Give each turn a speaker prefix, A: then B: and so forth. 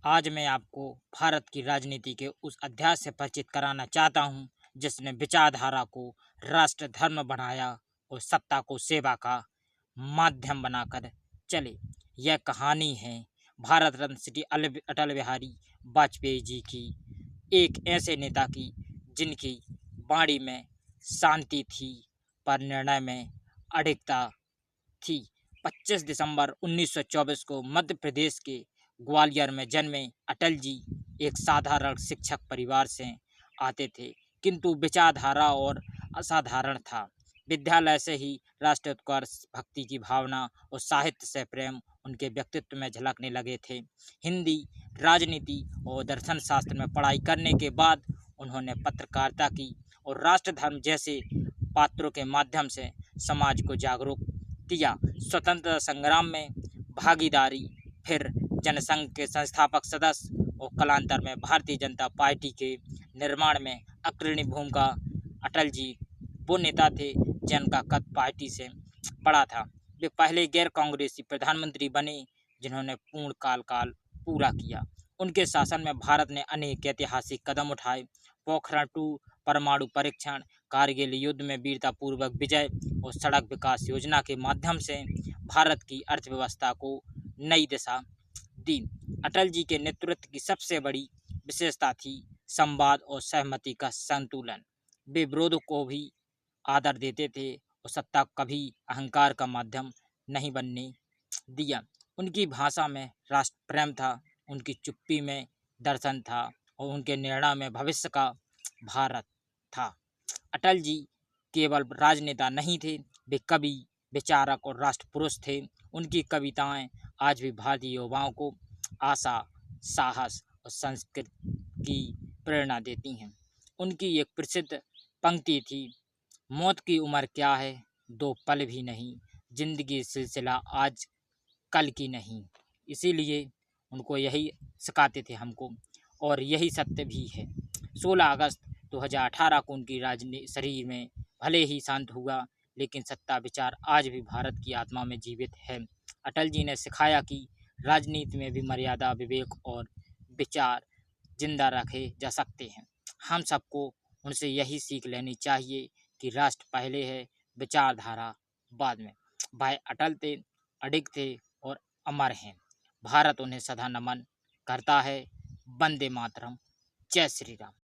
A: आज मैं आपको भारत की राजनीति के उस अध्याय से परिचित कराना चाहता हूँ जिसने विचारधारा को राष्ट्र धर्म बनाया और सत्ता को सेवा का माध्यम बनाकर चले। यह कहानी है भारत रत्न श्री अटल बिहारी वाजपेयी जी की, एक ऐसे नेता की जिनकी वाणी में शांति थी पर निर्णय में अडिगता थी। 25 दिसंबर 1924 को मध्य प्रदेश के ग्वालियर में जन्मे अटल जी एक साधारण शिक्षक परिवार से आते थे, किंतु विचारधारा और असाधारण था। विद्यालय से ही राष्ट्रोत्कर्ष, भक्ति की भावना और साहित्य से प्रेम उनके व्यक्तित्व में झलकने लगे थे। हिंदी, राजनीति और दर्शन शास्त्र में पढ़ाई करने के बाद उन्होंने पत्रकारिता की और राष्ट्र धर्म जैसे पात्रों के माध्यम से समाज को जागरूक किया। स्वतंत्रता संग्राम में भागीदारी, फिर जनसंघ के संस्थापक सदस्य और कालांतर में भारतीय जनता पार्टी के निर्माण में अग्रणी भूमिका। अटल जी वो नेता थे जिनका कद पार्टी से बड़ा था। वे पहले गैर कांग्रेसी प्रधानमंत्री बने जिन्होंने पूर्ण काल पूरा किया। उनके शासन में भारत ने अनेक ऐतिहासिक कदम उठाए। पोखरण 2 परमाणु परीक्षण, कारगिल युद्ध में वीरतापूर्वक विजय और सड़क विकास योजना के माध्यम से भारत की अर्थव्यवस्था को नई दिशा दी। अटल जी के नेतृत्व की सबसे बड़ी विशेषता थी संवाद और सहमति का संतुलन। वे विरोध को भी आदर देते थे और सत्ता कभी अहंकार का माध्यम नहीं बनने दिया। उनकी भाषा में राष्ट्र प्रेम था, उनकी चुप्पी में दर्शन था और उनके निर्णय में भविष्य का भारत था। अटल जी केवल राजनेता नहीं थे, वे कवि, विचारक और राष्ट्र पुरुष थे। उनकी कविताएं आज भी भारतीय युवाओं को आशा, साहस और संस्कृति की प्रेरणा देती हैं। उनकी एक प्रसिद्ध पंक्ति थी, मौत की उम्र क्या है, 2 पल भी नहीं, जिंदगी सिलसिला आज कल की नहीं। इसीलिए उनको यही सिखाते थे हमको, और यही सत्य भी है। 16 अगस्त 2018 को उनकी राजनीति शरीर में भले ही शांत हुआ, लेकिन सत्ता विचार आज भी भारत की आत्मा में जीवित है। अटल जी ने सिखाया कि राजनीति में भी मर्यादा, विवेक और विचार जिंदा रखे जा सकते हैं। हम सबको उनसे यही सीख लेनी चाहिए कि राष्ट्र पहले है, विचारधारा बाद में। भाई अटल थे, अडिग थे और अमर हैं। भारत उन्हें सदा नमन करता है। वंदे मातरम। जय श्री राम।